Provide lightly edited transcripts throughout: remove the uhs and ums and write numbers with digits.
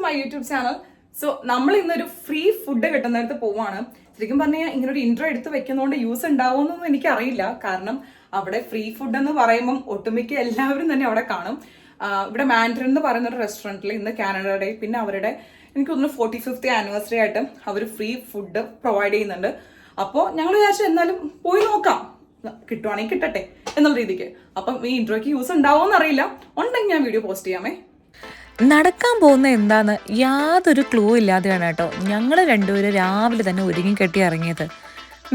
My YouTube channel. So നമ്മൾ ഇന്നൊരു free food കിട്ടുന്നിടത്ത് പോവാണ്. ശരിക്കും പറഞ്ഞാൽ ഇങ്ങനെ ഒരു ഇൻട്രോ എടുത്ത് വെക്കുന്നതുകൊണ്ട് യൂസ് ഉണ്ടാവുമെന്നൊന്നും എനിക്കറിയില്ല. കാരണം അവിടെ ഫ്രീ ഫുഡ് എന്ന് പറയുമ്പം ഒട്ടുമിക്ക എല്ലാവരും തന്നെ അവിടെ കാണും. ഇവിടെ മാൻഡ്രിൻ എന്ന് പറയുന്ന ഒരു റെസ്റ്റോറൻറ്റിൽ ഇന്ന് കാനഡ ഡേ, പിന്നെ അവരുടെ എനിക്ക് തോന്നുന്നു 45th ആനിവേഴ്സറി ആയിട്ട് അവർ ഫ്രീ ഫുഡ് പ്രൊവൈഡ് ചെയ്യുന്നുണ്ട്. അപ്പോൾ ഞങ്ങൾ വിചാരിച്ചു എന്നാലും പോയി നോക്കാം, കിട്ടുവാണെങ്കിൽ കിട്ടട്ടെ എന്നുള്ള രീതിക്ക്. അപ്പം ഈ ഇൻട്രോയ്ക്ക് യൂസ് ഉണ്ടാവുമെന്ന് അറിയില്ല, ഉണ്ടെങ്കിൽ ഞാൻ വീഡിയോ പോസ്റ്റ് ചെയ്യാമേ. നടക്കാൻ പോകുന്ന എന്താന്ന് യാതൊരു ക്ലൂ ഇല്ലാതെയാണ് കേട്ടോ ഞങ്ങൾ രണ്ടുപേരും രാവിലെ തന്നെ ഒരുങ്ങി കെട്ടി ഇറങ്ങിയത്.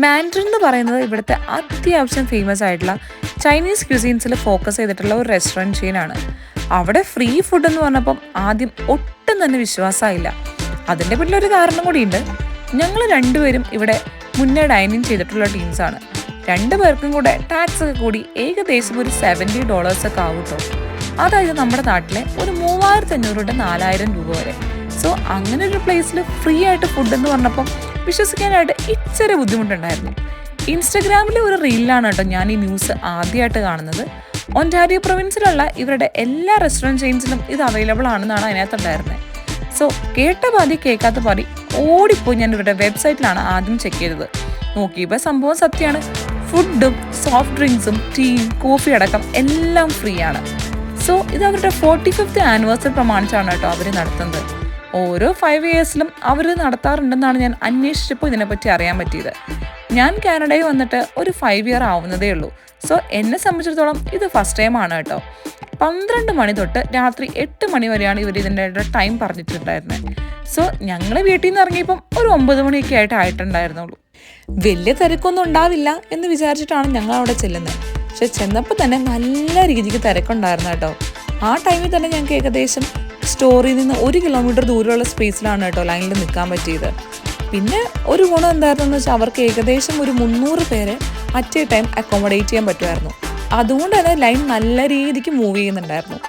മാൻഡ്രിൻ എന്ന് പറയുന്നത് ഇവിടുത്തെ അത്യാവശ്യം ഫേമസ് ആയിട്ടുള്ള ചൈനീസ് ക്യൂസീൻസിൽ ഫോക്കസ് ചെയ്തിട്ടുള്ള ഒരു റെസ്റ്റോറൻറ്റ് ചെയിനാണ്. അവിടെ ഫ്രീ ഫുഡ് എന്ന് പറഞ്ഞപ്പം ആദ്യം ഒട്ടും തന്നെ വിശ്വാസമായില്ല. അതിൻ്റെ പിന്നിലൊരു കാരണം കൂടിയുണ്ട്. ഞങ്ങൾ രണ്ടുപേരും ഇവിടെ മുന്നേ ഡൈനിങ് ചെയ്തിട്ടുള്ള ടീംസാണ്. രണ്ടുപേർക്കും കൂടെ ടാക്സ് ഒക്കെ കൂടി ഏകദേശം ഒരു $70 ഒക്കെ ആവും കേട്ടോ. അതായത് നമ്മുടെ നാട്ടിലെ ഒരു 3500 തൊട്ട് 4000 രൂപ വരെ. സോ അങ്ങനെ ഒരു പ്ലേസിൽ ഫ്രീ ആയിട്ട് ഫുഡ് എന്ന് പറഞ്ഞപ്പം വിശ്വസിക്കാനായിട്ട് ഇച്ചിരി ബുദ്ധിമുട്ടുണ്ടായിരുന്നു. ഇൻസ്റ്റഗ്രാമിലെ ഒരു റീലിലാണ് കേട്ടോ ഞാൻ ഈ ന്യൂസ് ആദ്യമായിട്ട് കാണുന്നത്. ഒൻറ്റാരിയോ പ്രൊവിൻസിലുള്ള ഇവരുടെ എല്ലാ റെസ്റ്റോറൻറ്റ് ചെയിൻസിലും ഇത് അവൈലബിൾ ആണെന്നാണ് അതിനകത്തുണ്ടായിരുന്നത്. സോ കേട്ട പാതി കേൾക്കാത്ത പാതി ഓടിപ്പോയി ഞാൻ ഇവരുടെ വെബ്സൈറ്റിലാണ് ആദ്യം ചെക്ക് ചെയ്തത്. നോക്കിയപ്പോൾ സംഭവം സത്യമാണ്. ഫുഡും സോഫ്റ്റ് ഡ്രിങ്ക്സും ടീയും കോഫി അടക്കം എല്ലാം ഫ്രീ ആണ്. സോ ഇത് അവരുടെ 45th ആനിവേഴ്സറി പ്രമാണിച്ചാണ് കേട്ടോ അവർ നടത്തുന്നത്. ഓരോ 5 ഇയേഴ്സിലും അവർ നടത്താറുണ്ടെന്നാണ് ഞാൻ അന്വേഷിച്ചപ്പോൾ ഇതിനെപ്പറ്റി അറിയാൻ പറ്റിയത്. ഞാൻ കാനഡയിൽ വന്നിട്ട് ഒരു 5 ഇയർ ആവുന്നതേ ഉള്ളൂ. സോ എന്നെ സംബന്ധിച്ചിടത്തോളം ഇത് ഫസ്റ്റ് ടൈം ആണ് കേട്ടോ. 12 മണി തൊട്ട് രാത്രി 8 മണി വരെയാണ് ഇവർ ഇതിൻ്റെ ടൈം പറഞ്ഞിട്ടുണ്ടായിരുന്നത്. സോ ഞങ്ങൾ വീട്ടിൽ നിന്ന് ഇറങ്ങിയപ്പം ഒരു 9 മണിയൊക്കെ ആയിട്ടുണ്ടായിരുന്നുള്ളൂ. വലിയ തിരക്കൊന്നും ഉണ്ടാവില്ല എന്ന് വിചാരിച്ചിട്ടാണ് ഞങ്ങൾ അവിടെ ചെല്ലുന്നത്. പക്ഷെ ചെന്നപ്പോൾ തന്നെ നല്ല രീതിക്ക് തിരക്കുണ്ടായിരുന്നു കേട്ടോ. ആ ടൈമിൽ തന്നെ ഞങ്ങൾക്ക് ഏകദേശം സ്റ്റോറിൽ നിന്ന് 1 കിലോമീറ്റർ ദൂരമുള്ള സ്പേസിലാണ് കേട്ടോ ലൈനിൽ നിൽക്കാൻ പറ്റിയത്. പിന്നെ ഒരു ഗുണം എന്തായിരുന്നെന്ന് വെച്ചാൽ അവർക്ക് ഏകദേശം ഒരു 300 പേരെ അറ്റ് എ ടൈം അക്കോമഡേറ്റ് ചെയ്യാൻ പറ്റുമായിരുന്നു. അതുകൊണ്ട് തന്നെ ലൈൻ നല്ല രീതിക്ക് മൂവ് ചെയ്യുന്നുണ്ടായിരുന്നു.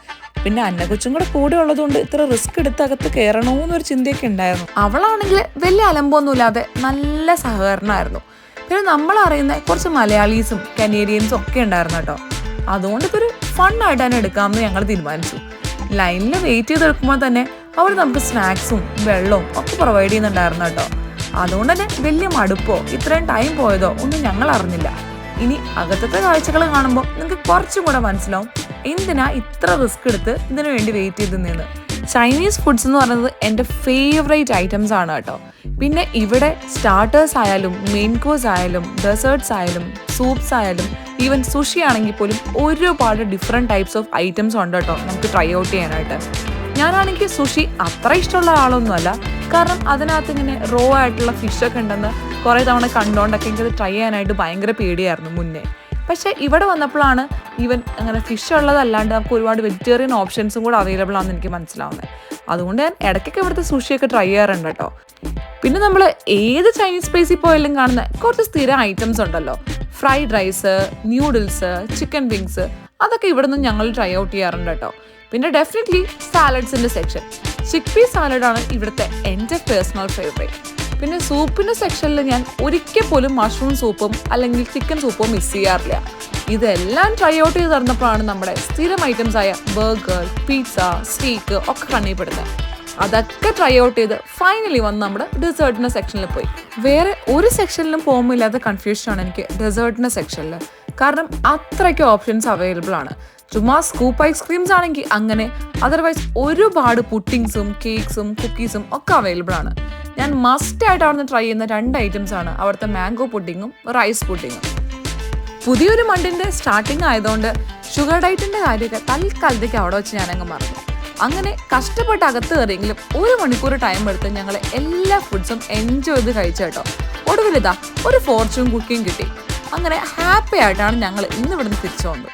പിന്നെ അന്നക്കൊച്ചും കൂടെ ഉള്ളതുകൊണ്ട് ഇത്ര റിസ്ക് എടുത്ത് അകത്ത് കയറണമെന്നൊരു ചിന്തയൊക്കെ ഉണ്ടായിരുന്നു. അവളാണെങ്കിൽ വലിയ അലമ്പൊന്നുമില്ലാതെ നല്ല സഹകരണമായിരുന്നു. പിന്നെ നമ്മളറിയുന്ന കുറച്ച് മലയാളീസും കനേഡിയൻസും ഒക്കെ ഉണ്ടായിരുന്നു കേട്ടോ. അതുകൊണ്ട് ഇതൊരു ഫണ്ണായിട്ട് തന്നെ എടുക്കാമെന്ന് ഞങ്ങൾ തീരുമാനിച്ചു. ലൈനിൽ വെയിറ്റ് ചെയ്തെടുക്കുമ്പോൾ തന്നെ അവർ നമുക്ക് സ്നാക്സും വെള്ളവും ഒക്കെ പ്രൊവൈഡ് ചെയ്യുന്നുണ്ടായിരുന്നു കേട്ടോ. അതുകൊണ്ട് തന്നെ വലിയ മടുപ്പോ ഇത്രയും ടൈം പോയതോ ഒന്നും ഞങ്ങൾ അറിഞ്ഞില്ല. ഇനി അകത്തത്തെ കാഴ്ചകൾ കാണുമ്പോൾ നിങ്ങൾക്ക് കുറച്ചും കൂടെ മനസ്സിലാവും എന്തിനാ ഇത്ര റിസ്ക് എടുത്ത് ഇതിനു വേണ്ടി വെയിറ്റ് ചെയ്ത് നിന്ന്. ചൈനീസ് ഫുഡ്സ് എന്ന് പറയുന്നത് എൻ്റെ ഫേവറേറ്റ് ഐറ്റംസ് ആണ് കേട്ടോ. പിന്നെ ഇവിടെ സ്റ്റാർട്ടേഴ്സ് ആയാലും മെയിൻ കോഴ്സ് ആയാലും ഡെസേർട്ട്സ് ആയാലും സൂപ്സ് ആയാലും ഈവൻ സുഷി ആണെങ്കിൽ പോലും ഒരുപാട് ഡിഫറെൻറ്റ് ടൈപ്സ് ഓഫ് ഐറ്റംസ് ഉണ്ട് കേട്ടോ നമുക്ക് ട്രൈ ഔട്ട് ചെയ്യാനായിട്ട്. ഞാനാണെങ്കിൽ സുഷി അത്ര ഇഷ്ടമുള്ള ആളൊന്നുമല്ല. കാരണം അതിനകത്ത് ഇങ്ങനെ റോ ആയിട്ടുള്ള ഫിഷൊക്കെ ഉണ്ടെന്ന് കുറേ തവണ കണ്ടുകൊണ്ടൊക്കെ എനിക്കത് ട്രൈ ചെയ്യാനായിട്ട് ഭയങ്കര പേടിയായിരുന്നു മുന്നേ. പക്ഷേ ഇവിടെ വന്നപ്പോഴാണ് ഈവൻ അങ്ങനെ ഫിഷ് ഉള്ളതല്ലാണ്ട് നമുക്ക് ഒരുപാട് വെജിറ്റേറിയൻ ഓപ്ഷൻസും കൂടെ അവൈലബിൾ ആണെന്ന് എനിക്ക് മനസ്സിലാവുന്നത്. അതുകൊണ്ട് ഞാൻ ഇടയ്ക്കൊക്കെ ഇവിടുത്തെ സുഷിയൊക്കെ ട്രൈ ചെയ്യാറുണ്ട് കേട്ടോ. പിന്നെ നമ്മൾ ഏത് ചൈനീസ് പ്ലേസിൽ പോയാലും കാണുന്ന കുറച്ച് സ്ഥിരം ഐറ്റംസ് ഉണ്ടല്ലോ. Fried rice, noodles, chicken wings, അതൊക്കെ ഇവിടെ നിന്ന് ഞങ്ങൾ ട്രൈ ഔട്ട് ചെയ്യാറുണ്ട് കേട്ടോ. പിന്നെ ഡെഫിനറ്റ്ലി സാലഡ്സിൻ്റെ സെക്ഷൻ. ചിക്ക് പീ സാലഡാണ് ഇവിടുത്തെ എൻ്റെ പേഴ്സണൽ ഫേവറേറ്റ്. പിന്നെ സൂപ്പിൻ്റെ സെക്ഷനിൽ ഞാൻ ഒരിക്കൽ പോലും മഷ്റൂം സൂപ്പും അല്ലെങ്കിൽ ചിക്കൻ സൂപ്പും മിസ് ചെയ്യാറില്ല. ഇതെല്ലാം ട്രൈ ഔട്ട് ചെയ്ത് തന്നപ്പോഴാണ് നമ്മുടെ സ്ഥിരം ഐറ്റംസ് ആയ ബർഗർ, പിസ്സ, സ്റ്റേക്ക് ഒക്കെ കണ്ണിപ്പെടുന്നത്. അതൊക്കെ ട്രൈ ഔട്ട് ചെയ്ത് ഫൈനലി വന്ന് നമ്മുടെ ഡെസേർട്ടിൻ്റെ സെക്ഷനിൽ പോയി. വേറെ ഒരു സെക്ഷനിലും പോകുമ്പോൾ ഇല്ലാത്ത കൺഫ്യൂഷനാണ് എനിക്ക് ഡെസേർട്ടിൻ്റെ സെക്ഷനിൽ. കാരണം അത്രയ്ക്ക് ഓപ്ഷൻസ് അവൈലബിൾ ആണ്. ചുമ്മാ സ്കൂപ്പ് ഐസ്ക്രീംസ് ആണെങ്കിൽ അങ്ങനെ, അതർവൈസ് ഒരുപാട് പുഡിങ്സും കേക്ക്സും കുക്കീസും ഒക്കെ അവൈലബിൾ ആണ്. ഞാൻ മസ്റ്റ് ആയിട്ട് അവിടുന്ന് ട്രൈ ചെയ്യുന്ന 2 ഐറ്റംസ് ആണ് അവിടുത്തെ മാംഗോ പുഡിങ്ങും റൈസ് പുഡിങ്ങും. പുതിയൊരു മണ്ടിൻ്റെ സ്റ്റാർട്ടിങ് ആയതുകൊണ്ട് ഷുഗർ ഡയറ്റിൻ്റെ കാര്യമൊക്കെ തൽക്കാലത്തേക്ക് അവിടെ വെച്ച് ഞാനങ്ങ് മറന്നു. അങ്ങനെ കഷ്ടപ്പെട്ട് അകത്ത് കയറിയെങ്കിലും 1 മണിക്കൂർ ടൈം എടുത്ത് ഞങ്ങൾ എല്ലാ ഫുഡ്സും എൻജോയ് ചെയ്ത് കഴിച്ചു കേട്ടോ. ഒടുവിലിതാ ഒരു ഫോർച്യൂൺ കുക്കിയും കിട്ടി. അങ്ങനെ ഹാപ്പി ആയിട്ടാണ് ഞങ്ങൾ ഇന്ന് ഇവിടുന്ന് തിരിച്ചു വന്നത്.